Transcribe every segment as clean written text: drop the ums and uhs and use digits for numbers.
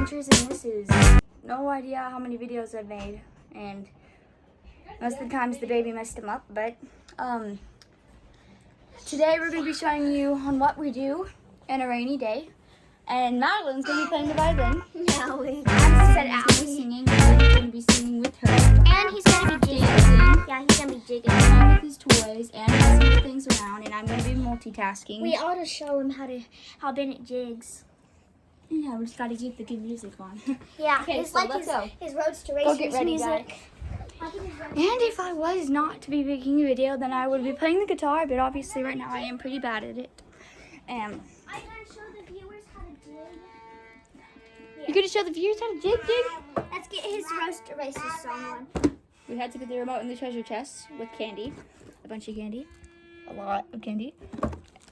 Adventures, and this is no idea how many videos I've made, and most of the times the baby messed them up, but today we're going to be showing you on what we do in a rainy day, and Madeline's going to be playing the violin. No, Adam said Adam was singing, and we're going to be singing with her. and he's gonna be jigging. Dancing. Yeah, he's gonna be jigging. Playing with his toys and passing things around, and I'm going to be multitasking. We ought to show him how Bennett jigs. Yeah, we just got to keep the good music on. Yeah, Okay, it's so like let's his Roads to Go Racers get ready, music. guys. And if I was not to be making a video, then I would be playing the guitar, but obviously right now I am pretty bad at it. I gotta show the viewers how to jig. You're going to show the viewers how to jig? Let's get his Roads to Racers song on. We had to put the remote in the treasure chest with candy. A bunch of candy. A lot of candy.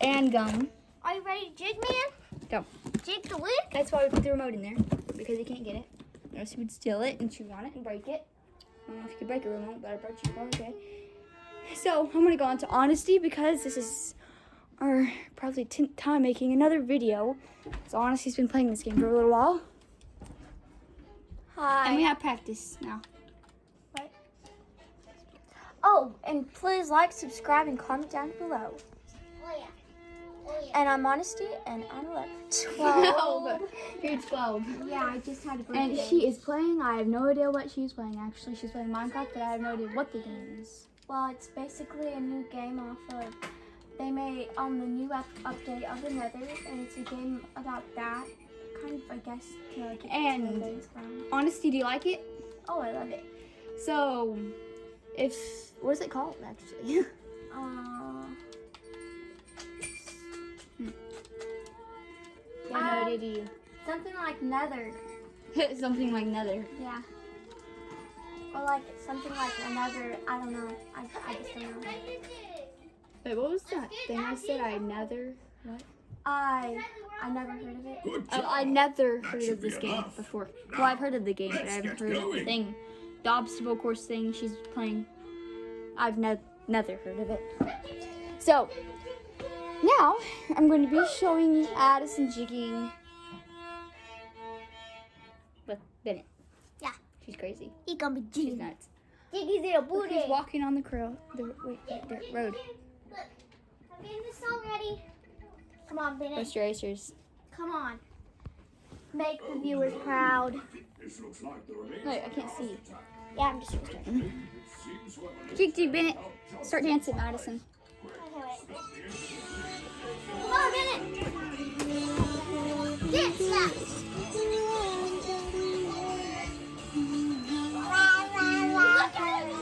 And gum. Are you ready to jig, man? Go. Jig the lick? That's why we put the remote in there, because you can't get it. Or else you would steal it and chew on it and break it. I don't know if you could break a remote, but I broke you. Okay. So, I'm going to go on to honesty, because this is our probably 10th time making another video. So, honesty's been playing this game for a little while. Hi. And we have practice now. Oh, and please like, subscribe, and comment down below. Oh, yeah. And I'm Honesty, and I'm 11. 12. You're 12. Yeah, I just had a birthday. And she is playing. I have no idea what she's playing, actually. She's playing Minecraft, but I have no idea what the game is. Well, it's basically a new game off of, they made on the new update of the Nether, and it's a game about that, kind of, I guess, to like get And things going. Honesty, do you like it? Oh, I love it. So, what is it called, actually? No idea, do you? Something like Nether. Something like Nether. Yeah. Or like something like another, I don't know. I just don't know. Wait, what was that thing I said? I never, what? I never heard of it. I never heard of this game before. Well, I've heard of the game, but I haven't heard of the thing. The obstacle course thing she's playing. I've never heard of it. So, now I'm going to be showing Addison jigging with Bennett. Yeah. She's crazy. He gonna be She's jigging. nuts. Jiggy's little booty. He's walking on the road. Look, I'm getting this song ready. Come on, Bennett. Roast racers. Come on. Make the viewers proud. Wait, I can't see. Yeah, I'm just restarting. Jig, Bennett. Start dancing, Madison. Okay, wait. Come on, Bennett. Dance fast. Look at him.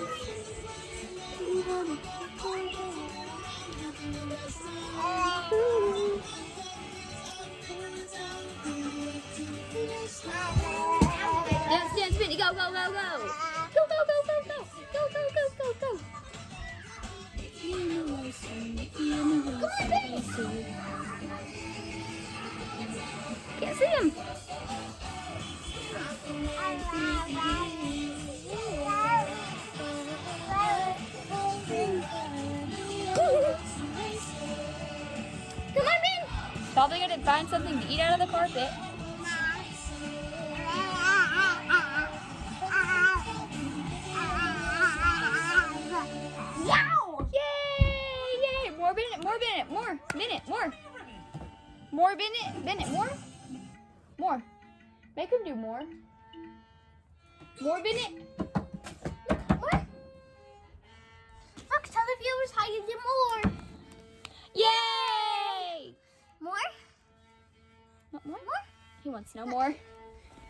Dance, Bennett. Go. Go. Go, go, go. Can't see him. Come on, Ben. Probably gonna find something to eat out of the carpet. Yow! Yay! More Bennett, more. More Bennett, more. Make him do more. More Bennett. What? Look, tell the viewers how you do more. Yay! More? Not more? He wants no more.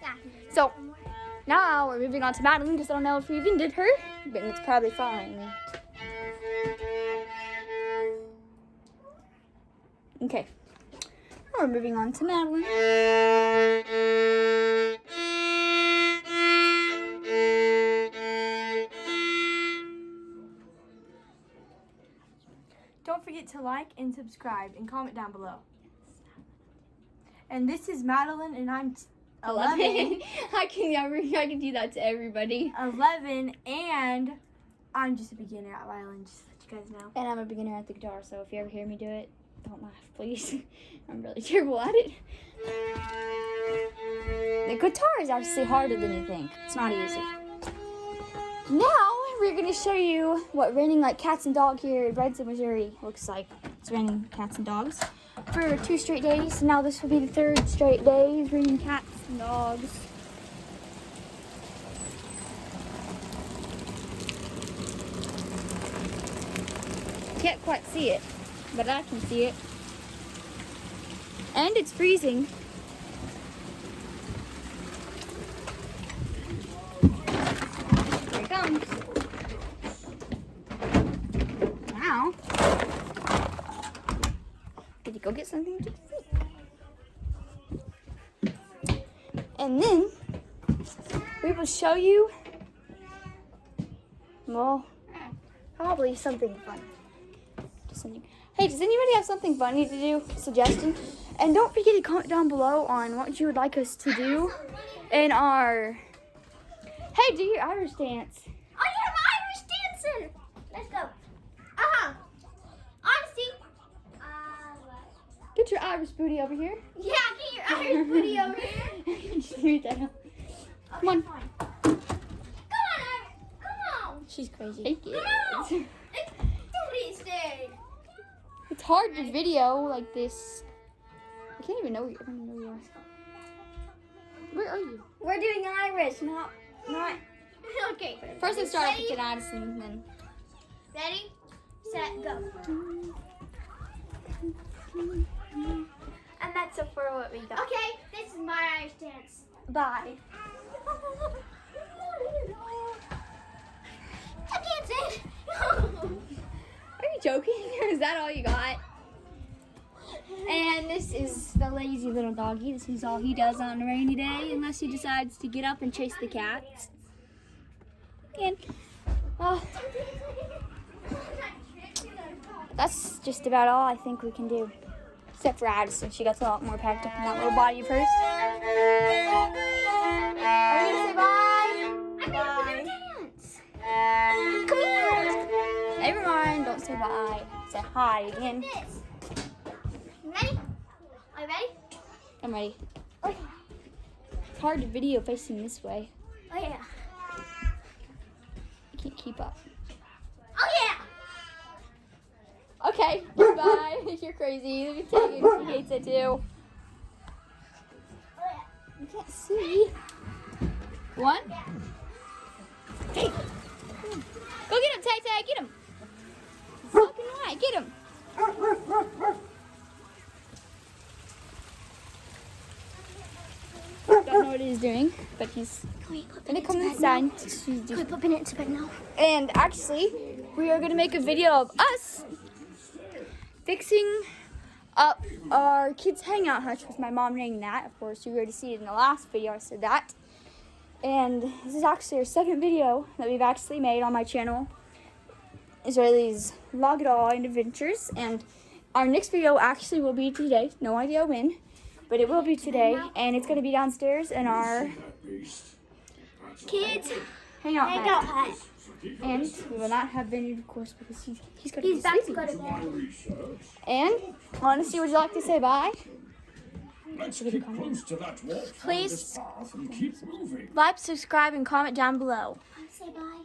Yeah. So, now we're moving on to Madeline, because I don't know if we even did her, but it's probably fine. Okay. Now we're moving on to Madeline. Don't forget to like and subscribe and comment down below. And this is Madeline, and I'm 11. I can do that to everybody. 11, and I'm just a beginner at violin, just to let you guys know. And I'm a beginner at the guitar, so if you ever hear me do it, don't laugh, please. I'm really terrible at it. The guitar is actually harder than you think. It's not easy. Now we're gonna show you what raining like cats and dogs here in Branson, Missouri looks like. It's raining cats and dogs for 2 straight days. Now this will be the 3rd straight day. It's raining cats and dogs. Can't quite see it, but I can see it. And it's freezing. Here it comes. Now, did you go get something to eat? And then we will show you, well, probably something fun. Something. Hey, does anybody have something funny to do? Suggestion? And don't forget to comment down below on what you would like us to do in our... Hey, do your Irish dance. I am Irish dancer. Let's go. Honesty. Get your Irish booty over here. Yeah, get your Irish booty over here. Just read that out. Come on. Fine. Come on, Irish. Come on. She's crazy. Take it. Come on. Don't stay. It's hard to video like this. I can't even know where you, I don't even know where you are. Where are you? We're doing Irish, not. Okay. First, let's start off with Addison, then. Ready, set, go. And that's it for what we got. Okay, this is my Irish dance. Bye. I can't say it. Are you joking? Is that all you got? And this is the lazy little doggy. This is all he does on a rainy day, unless he decides to get up and chase the cats. And that's just about all I think we can do. Except for Addison. She got a lot more packed up in that little body of hers. Are you gonna say bye? I'm gonna dance. Come here. Never mind, don't say bye. Say hi again. This. You ready? Are you ready? I'm ready. Okay. It's hard to video facing this way. Oh yeah. I can't keep up. Oh yeah. Okay, goodbye. You're crazy. Look at Tegan. She hates it too. Oh yeah. You can't see. 1. Hey. Go get him, Tay Tay. Get him. Fucking right. Get him. Don't know what he's doing, but he's gonna come inside. Can we put Bennett to bed now? And actually, we are gonna make a video of us fixing up our kids' hangout hutch with my mom named that. Of course, you already see it in the last video. I said that. And this is actually our 2nd video that we've actually made on my channel. Israeli's Vlog It All and Adventures. And our next video actually will be today. No idea when, but it will be today. And it's going to be downstairs in our kids' hangout hut. And we will not have Vinny, of course, because he's going to be He's back to sleeping. go to bed. And honestly, would you like to say bye? Let's keep close to that wall. Please. Path and keep moving. Like, subscribe, and comment down below. Say bye.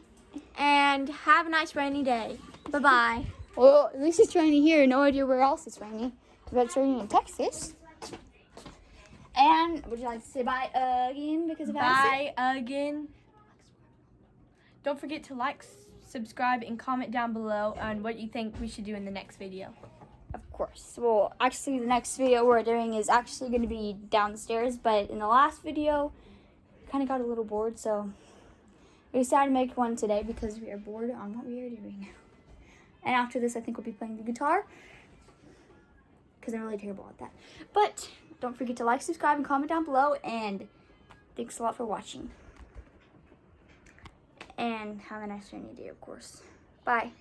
And have a nice rainy day. Bye-bye. Well, at least it's raining here. No idea where else it's raining. But it's raining in Texas. And would you like to say bye again because of Addison? Bye again. Don't forget to like, subscribe, and comment down below on what you think we should do in the next video. Of course. Well, actually, the next video we're doing is actually going to be downstairs. But in the last video, we kind of got a little bored. So we decided to make one today because we are bored on what we are doing. And after this, I think we'll be playing the guitar. Because I'm really terrible at that. But don't forget to like, subscribe, and comment down below. And thanks a lot for watching. And have a nice rainy day, of course. Bye.